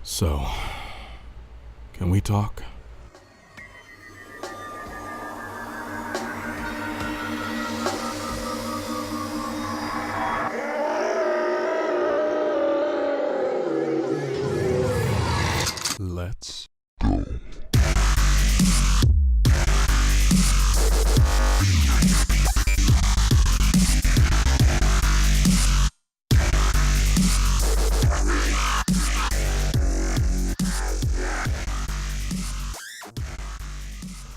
So, can we talk? Let's go.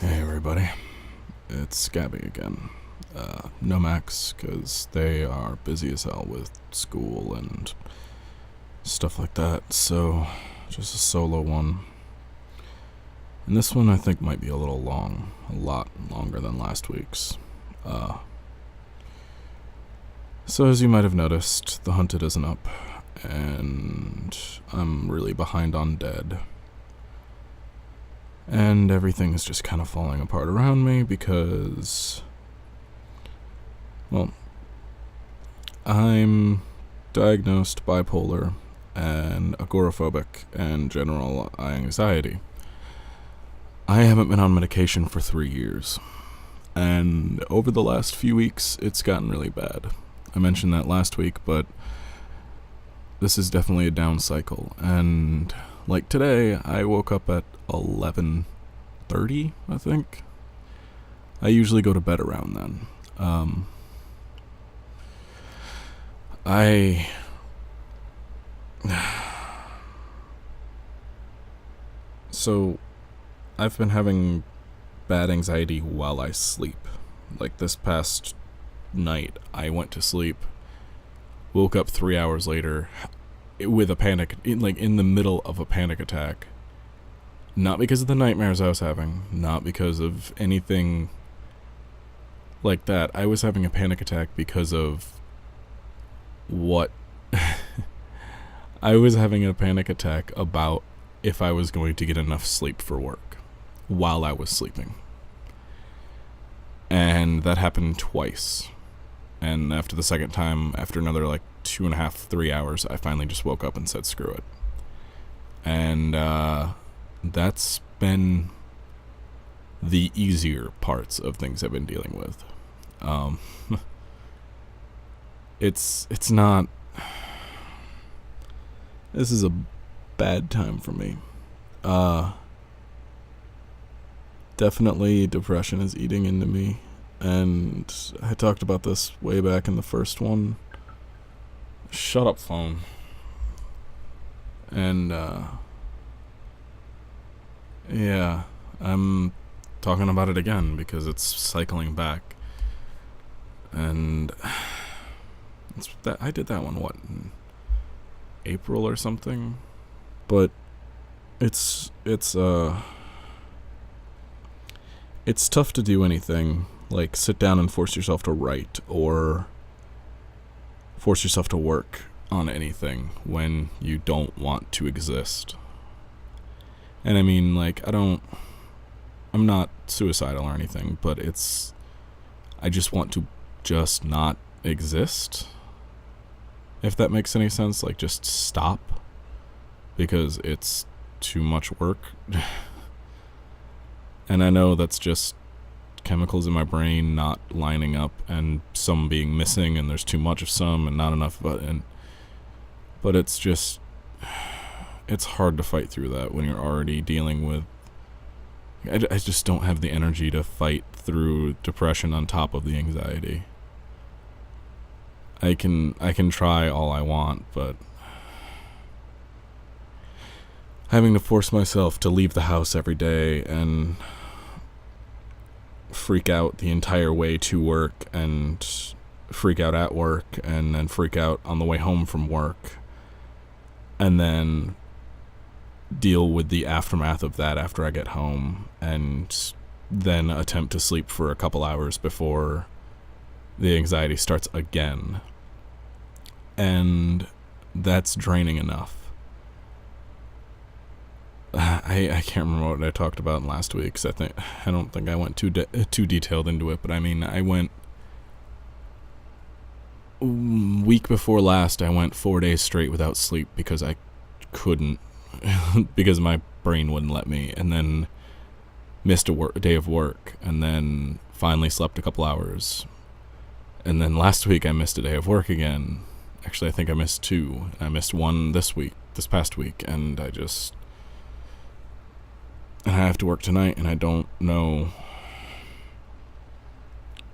Hey everybody, it's Scabby again. No Max, because they are busy as hell with school and stuff like that, so just a solo one. And this one I think might be a little long, a lot longer than last week's. So as you might have noticed, The Hunted isn't up, and I'm really behind on Dead. And everything is just kind of falling apart around me because, well, I'm diagnosed bipolar and agoraphobic and general anxiety. I haven't been on medication for 3 years, and over the last few weeks, it's gotten really bad. I mentioned that last week, but this is definitely a down cycle, and like today, I woke up at 11:30, I think. I usually go to bed around then. So, I've been having bad anxiety while I sleep. Like this past night, I went to sleep, woke up 3 hours later with a panic, in the middle of a panic attack. Not because of the nightmares I was having, not because of anything like that. I was having a panic attack because of what... I was having a panic attack about if I was going to get enough sleep for work while I was sleeping. And that happened twice. And after the second time, after another 2.5, 3 hours, I finally just woke up and said screw it. And that's been the easier parts of things I've been dealing with. It's not... This is a bad time for me. Definitely depression is eating into me. And I talked about this way back in the first one. Shut up, phone. And, yeah, I'm talking about it again because it's cycling back. And I did that one, in April or something? But it's tough to do anything, like sit down and force yourself to write or force yourself to work on anything when you don't want to exist. And I mean, I'm not suicidal or anything, but I just want to just not exist. If that makes any sense, just stop, because it's too much work. And I know that's just chemicals in my brain not lining up and some being missing, and there's too much of some and not enough of it. But it's hard to fight through that when you're already dealing with... I just don't have the energy to fight through depression on top of the anxiety. I can try all I want, but having to force myself to leave the house every day and freak out the entire way to work and freak out at work and then freak out on the way home from work and then deal with the aftermath of that after I get home and then attempt to sleep for a couple hours before the anxiety starts again. And that's draining enough. I can't remember what I talked about in last week's. I don't think I went too detailed into it, but I mean, I went week before last. I went 4 days straight without sleep because I couldn't because my brain wouldn't let me, and then missed a day of work, and then finally slept a couple hours. And then last week I missed a day of work again. Actually, I think I missed 2. I missed 1 this past week, and I have to work tonight, and I don't know.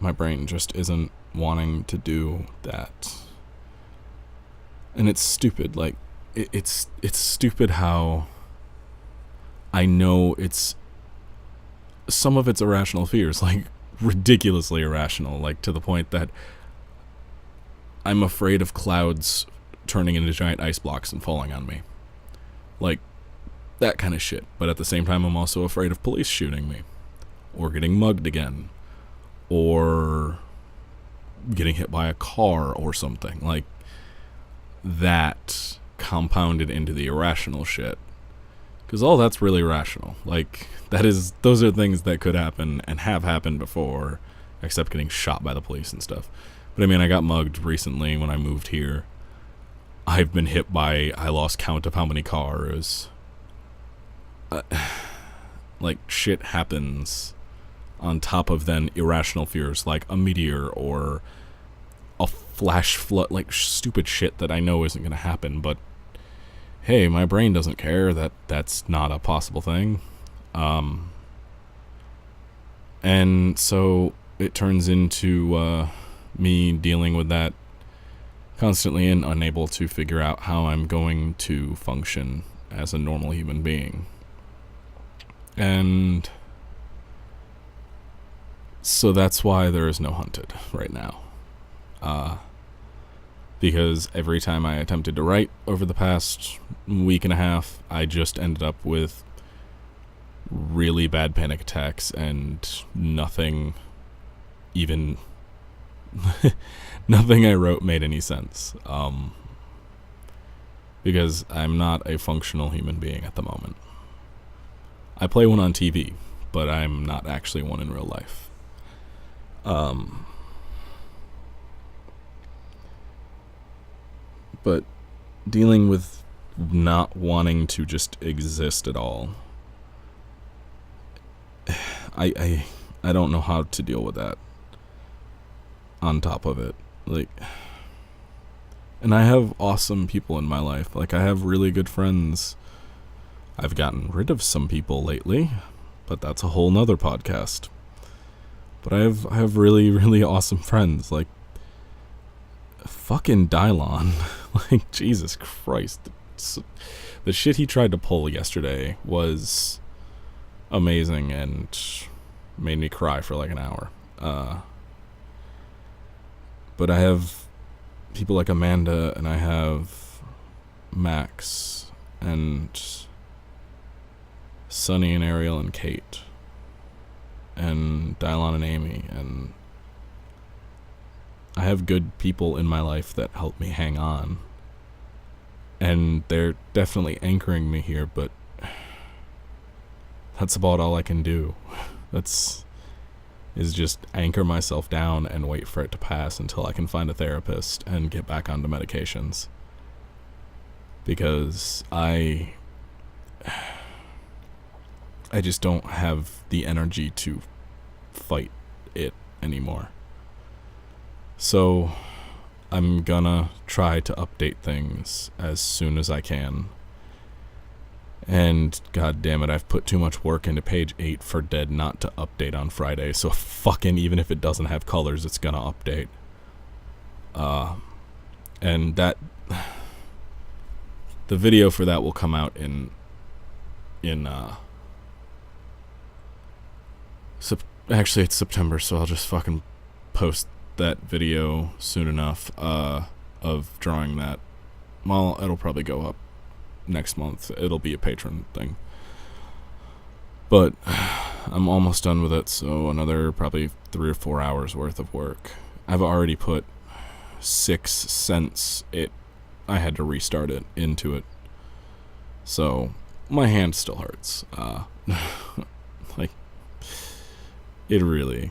My brain just isn't wanting to do that. And it's stupid. Like, it's stupid how I know some of it's irrational fears, like ridiculously irrational, like to the point that I'm afraid of clouds turning into giant ice blocks and falling on me. Like, that kind of shit. But at the same time, I'm also afraid of police shooting me, or getting mugged again, or getting hit by a car or something. Like, that compounded into the irrational shit. Because all that's really rational. Like, those are things that could happen and have happened before, except getting shot by the police and stuff. But I mean, I got mugged recently when I moved here. I've been hit by, I lost count of how many cars. Like, shit happens on top of then irrational fears, like a meteor or a flash flood, like stupid shit that I know isn't going to happen, but hey, my brain doesn't care that that's not a possible thing. And so it turns into me dealing with that constantly and unable to figure out how I'm going to function as a normal human being. And so that's why there is no Hunted right now. Because every time I attempted to write over the past week and a half, I just ended up with really bad panic attacks, and nothing I wrote made any sense. Because I'm not a functional human being at the moment. I play one on TV, but I'm not actually one in real life. But dealing with not wanting to just exist at all, I don't know how to deal with that. On top of it, like, and I have awesome people in my life. Like, I have really good friends. I've gotten rid of some people lately, but that's a whole nother podcast. But I have really, really awesome friends, like fucking Dylon. Like, Jesus Christ. The shit he tried to pull yesterday was amazing and made me cry for like an hour. But I have people like Amanda, and I have Max, and Sunny and Ariel and Kate, and Dylon and Amy, and I have good people in my life that help me hang on. And they're definitely anchoring me here, but that's about all I can do. Is just anchor myself down and wait for it to pass until I can find a therapist and get back onto medications. Because I just don't have the energy to fight it anymore. So I'm gonna try to update things as soon as I can. And god damn it, I've put too much work into page 8 for Dead not to update on Friday, so fucking even if it doesn't have colors, it's gonna update. And that the video for that will come out in actually it's September, so I'll just fucking post that video soon enough of drawing that. Well, it'll probably go up next month. It'll be a patron thing. But I'm almost done with it, so another probably 3 or 4 hours worth of work. I've already put 6 cents I had to restart it into it. So my hand still hurts. Like, it really,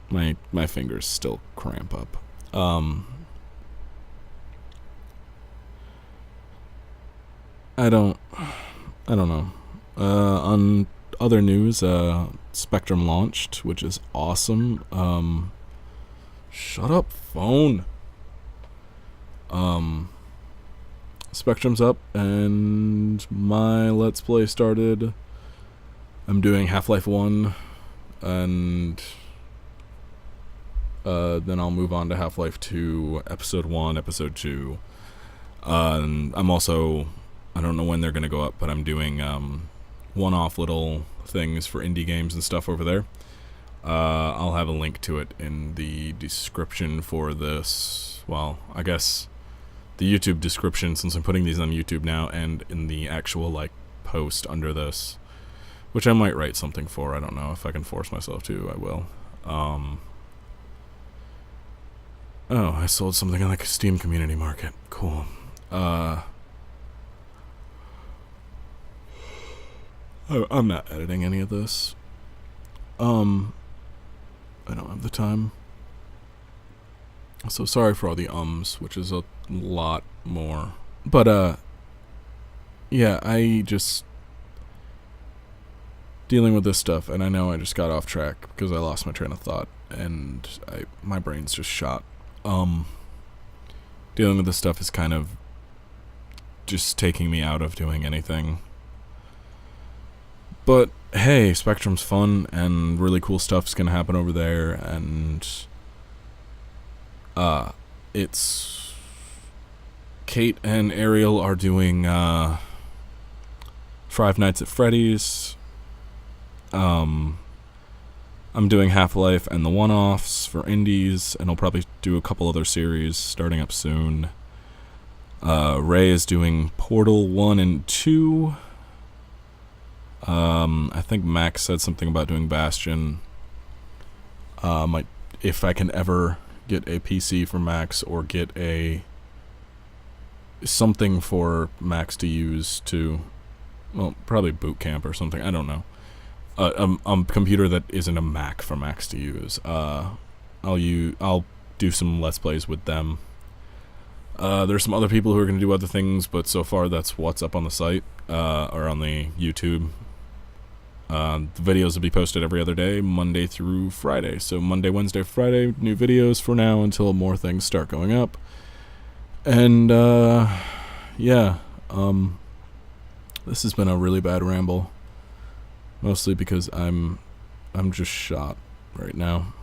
my fingers still cramp up. I don't I don't know. On other news, Spectrum launched, which is awesome. Shut up, phone. Spectrum's up, and my Let's Play started. I'm doing Half-Life 1, and then I'll move on to Half-Life 2, Episode 1, Episode 2. And I'm also, I don't know when they're going to go up, but I'm doing one-off little things for indie games and stuff over there. I'll have a link to it in the description for this, well, I guess the YouTube description, since I'm putting these on YouTube now, and in the actual, like, post under this, which I might write something for. I don't know. If I can force myself to, I will. Oh, I sold something in, like, a Steam community market. Cool. I'm not editing any of this. I don't have the time. So sorry for all the ums, which is a lot more. But, yeah, I just... dealing with this stuff, and I know I just got off track because I lost my train of thought, and my brain's just shot. Dealing with this stuff is kind of just taking me out of doing anything. But, hey, Spectrum's fun, and really cool stuff's gonna happen over there, and... it's... Kate and Ariel are doing, Five Nights at Freddy's. I'm doing Half-Life and the one-offs for indies, and I'll probably do a couple other series starting up soon. Ray is doing Portal 1 and 2. I think Max said something about doing Bastion. If I can ever get a PC for Max, or get something for Max to use to, well, probably Boot Camp or something, I don't know. A computer that isn't a Mac for Max to use. I'll do some Let's Plays with them. There's some other people who are going to do other things, but so far that's what's up on the site, or on the YouTube. The videos will be posted every other day, Monday through Friday. So Monday, Wednesday, Friday, new videos for now until more things start going up. And, yeah, this has been a really bad ramble. Mostly because I'm just shot right now.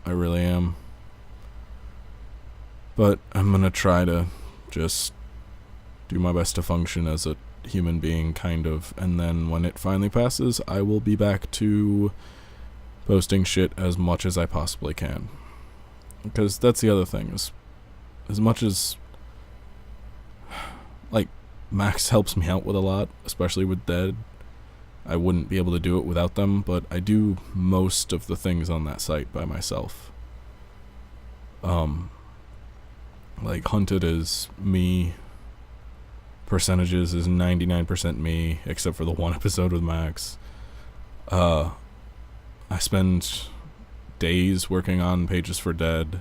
I really am. But I'm gonna try to just do my best to function as a human being, kind of, and then when it finally passes, I will be back to posting shit as much as I possibly can. Because that's the other thing, is as much as, like, Max helps me out with a lot, especially with Dead, I wouldn't be able to do it without them, but I do most of the things on that site by myself. Like, Hunted is me, Percentages is 99% me, except for the one episode with Max. I spend days working on pages for Dead,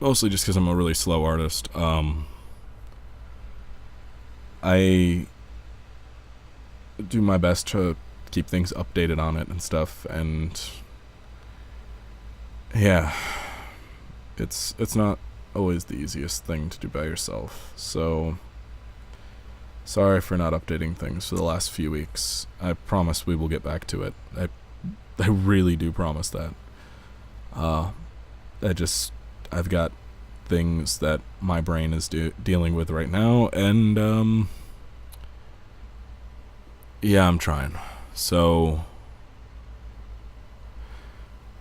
mostly just because I'm a really slow artist. I do my best to keep things updated on it and stuff, and yeah, it's not always the easiest thing to do by yourself, so sorry for not updating things for the last few weeks. I promise we will get back to it. I really do promise that. I've got things that my brain is dealing with right now, and yeah, I'm trying. So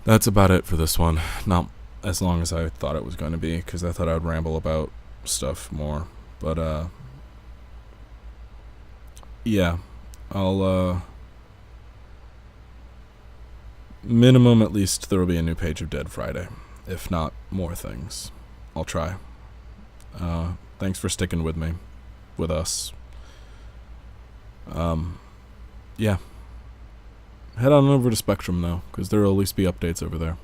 that's about it for this one. Not as long as I thought it was going to be, because I thought I would ramble about stuff more. But yeah, I'll minimum at least there will be a new page of Dead Friday, if not more things. I'll try. Thanks for sticking with me, with us. Yeah. Head on over to Spectrum, though, because there will at least be updates over there.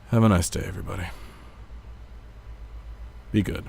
Have a nice day, everybody. Be good.